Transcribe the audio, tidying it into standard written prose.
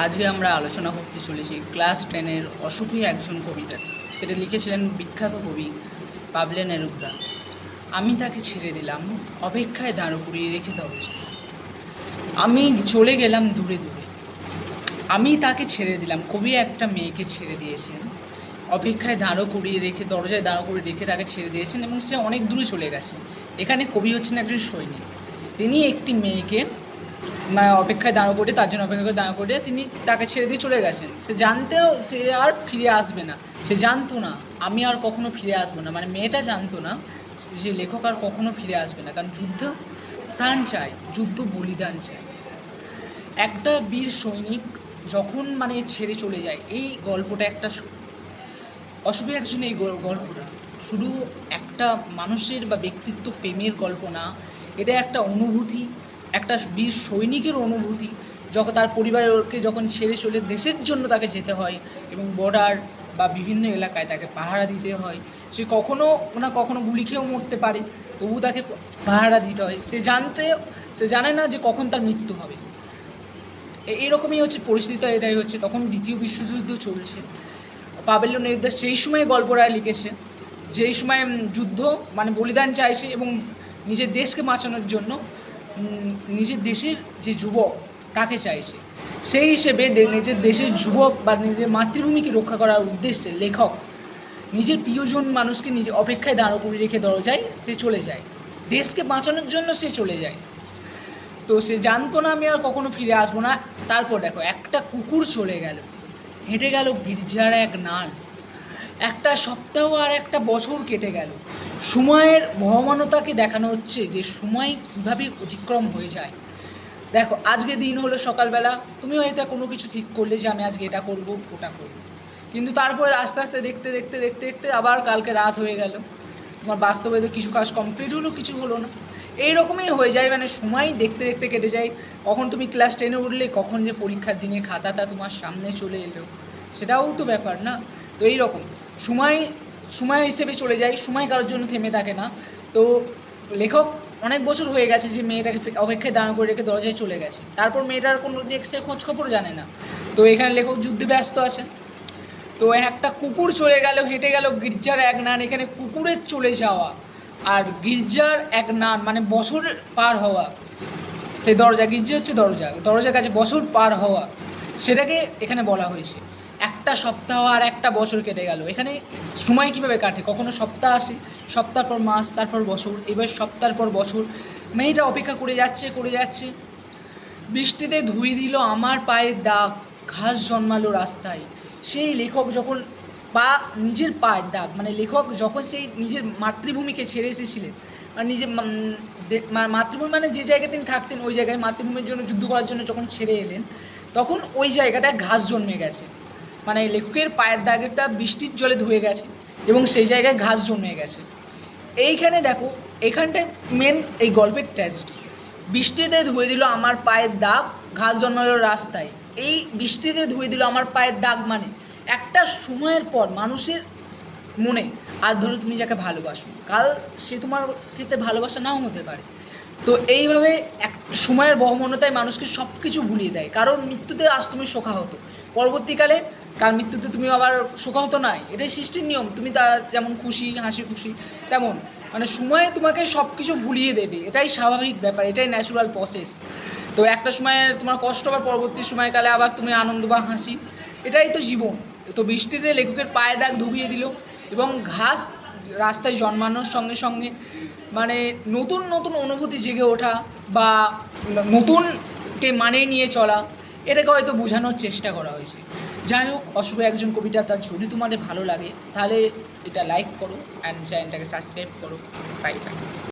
আজকে আমরা আলোচনা করতে চলেছি ক্লাস 10-এর অসুখী একজন কবিতা। সেটা লিখেছিলেন বিখ্যাত কবি পাবলো নেরুদা। আমি তাকে ছেড়ে দিলাম, অপেক্ষায় দাঁড় করিয়ে রেখে দরজা। আমি চলে গেলাম দূরে দূরে। আমি তাকে ছেড়ে দিলাম, কবি একটা মেয়েকে ছেড়ে দিয়েছেন, অপেক্ষায় দাঁড় করিয়ে রেখে, দরজায় দাঁড় করিয়ে রেখে তাকে ছেড়ে দিয়েছেন এবং সে অনেক দূরে চলে গেছে। এখানে কবি হচ্ছেন একজন সৈনিক। তিনি একটি মেয়েকে অপেক্ষায় দাঁড় করে, তার জন্য অপেক্ষা করে দাঁড় করে তিনি তাকে ছেড়ে দিয়ে চলে গেছেন। সে জানতেও সে আর ফিরে আসবে না। সে জানতো না আমি আর কখনো ফিরে আসবো না, মানে মেয়েটা জানতো না যে লেখক আর কখনো ফিরে আসবে না। কারণ যুদ্ধ প্রাণ চায়, যুদ্ধ বলিদান চায়। একটা বীর সৈনিক যখন ছেড়ে চলে যায়, এই গল্পটা একটা অসুখী একজন, এই গল্পটা শুধু একটা মানুষের বা ব্যক্তিত্ব প্রেমের গল্প না, এটা একটা অনুভূতি, একটা বীর সৈনিকের অনুভূতি। যখন তার পরিবারকে যখন ছেড়ে চলে দেশের জন্য তাকে যেতে হয় এবং বর্ডার বা বিভিন্ন এলাকায় তাকে পাহারা দিতে হয়, সে কখনো গুলি খেয়েও মরতে পারে, তবু তাকে পাহারা দিতে হয়। সে জানে না যে কখন তার মৃত্যু হবে। এইরকমই হচ্ছে পরিস্থিতি। এটাই হচ্ছে, তখন দ্বিতীয় বিশ্বযুদ্ধ চলছে। পাবলো নেরুদা সেই সময় গল্পটা লিখেছে, যেই সময় যুদ্ধ বলিদান চাইছে এবং নিজের দেশকে বাঁচানোর জন্য নিজের দেশের যে যুবক তাকে চাইছে। সেই হিসেবে নিজের দেশের যুবক বা নিজের মাতৃভূমিকে রক্ষা করার উদ্দেশ্যে লেখক নিজের প্রিয়জন মানুষকে নিজে অপেক্ষায় দাঁড় করে রেখে দরজায় সে চলে যায়, দেশকে বাঁচানোর জন্য সে চলে যায়। তো সে জানতো না আমি আর কখনো ফিরে আসবো না। তারপর দেখো, একটা কুকুর চলে গেল, হেঁটে গেল গির্জার এক নাল, একটা সপ্তাহ আর একটা বছর কেটে গেল। সময়ের বহমানতাকে দেখানো হচ্ছে যে সময় কীভাবে অতিক্রম হয়ে যায়। দেখো, আজকে দিন হলো, সকালবেলা তুমি হয়তো কোনো কিছু ঠিক করলে যে আমি আজকে এটা করব ওটা করব, কিন্তু তারপরে আস্তে আস্তে দেখতে দেখতে দেখতে দেখতে আবার কালকে রাত হয়ে গেল। তোমার বাস্তবে তো কিছু কাজ কমপ্লিট হলো, কিছু হলো না। এইরকমই হয়ে যায়, সময় দেখতে দেখতে কেটে যায়। কখন তুমি ক্লাস 10-এ উঠলে, কখন যে পরীক্ষার দিনে খাতাটা তোমার সামনে চলে এলো, সেটাও তো ব্যাপার না। তো এইরকম সময় সময় হিসেবে চলে যায়, সময় কারোর জন্য থেমে থাকে না। তো লেখক অনেক বছর হয়ে গেছে যে মেয়েটাকে অপেক্ষায় দাঁড় করে রেখে দরজায় চলে গেছে, তারপর মেয়েটার কোনো নেক্সট খোঁজখবর জানে না। তো এখানে লেখক যুদ্ধে ব্যস্ত আছে। তো একটা কুকুর চলে গেল, হেঁটে গেল গির্জার এক নান। এখানে কুকুরের চলে যাওয়া আর গির্জার এক নান বছর পার হওয়া, সেই দরজা, গির্জা হচ্ছে দরজা, দরজার কাছে বছর পার হওয়া, সেটাকে এখানে বলা হয়েছে। একটা সপ্তাহ আর একটা বছর কেটে গেল। এখানে সময় কীভাবে কাটে, কখনো সপ্তাহ আসে, সপ্তাহ পর মাস, তারপর বছর, এবার সপ্তাহের পর বছর। মেয়েটা অপেক্ষা করে যাচ্ছে। বৃষ্টিতে ধুয়ে দিল আমার পায়ের দাগ, ঘাস জন্মালো রাস্তায়। সেই লেখক যখন নিজের পায়ের দাগ, লেখক যখন সেই নিজের মাতৃভূমিকে ছেড়ে এসেছিলেন, নিজের মাতৃভূমি যে জায়গায় তিনি থাকতেন, ওই জায়গায় মাতৃভূমির জন্য যুদ্ধ করার জন্য যখন ছেড়ে এলেন, তখন ওই জায়গাটায় ঘাস জন্মে গেছে। লেখকের পায়ের দাগেরটা বৃষ্টির জলে ধুয়ে গেছে এবং সেই জায়গায় ঘাস জন্মে গেছে। এইখানে দেখো, এখানটায় মেন এই গল্পের ট্র্যাজেডি। বৃষ্টিতে ধুয়ে দিল আমার পায়ের দাগ, ঘাস জন্মালো রাস্তায়। এই বৃষ্টিতে ধুয়ে দিল আমার পায়ের দাগ, একটা সময়ের পর মানুষের মনে, আর ধরো তুমি যাকে ভালোবাসো, কাল সে তোমার ক্ষেত্রে ভালোবাসা নাও হতে পারে। তো এইভাবে এক সময়ের বহমনতায় মানুষকে সব কিছু ভুলিয়ে দেয়। কারণ মৃত্যুতে আজ তুমি শোকাহত, পরবর্তীকালে তার মৃত্যুতে তুমি আবার শোকাহত নাই। এটাই সৃষ্টির নিয়ম। তুমি তার যেমন খুশি, হাসি খুশি, তেমন সময় তোমাকে সব কিছু ভুলিয়ে দেবে। এটাই স্বাভাবিক ব্যাপার, এটাই ন্যাচুরাল প্রসেস। তো একটা সময় তোমার কষ্ট, বা পরবর্তী সময়কালে আবার তুমি আনন্দ বা হাসি, এটাই তো জীবন। তো বৃষ্টিতে লেখকের পায়ে দাগ ধুবিয়ে দিল এবং ঘাস রাস্তায় জন্মানোর সঙ্গে সঙ্গে নতুন নতুন অনুভূতি জেগে ওঠা বা নতুনকে মানিয়ে নিয়ে চলা, এটাকে হয়তো বোঝানোর চেষ্টা করা হয়েছে। যাই হোক, অশুভ একজন কবিতা, তার যদি তোমাদের ভালো লাগে তাহলে এটা লাইক করো অ্যান্ড চ্যানেলটাকে সাবস্ক্রাইব করো। Bye bye.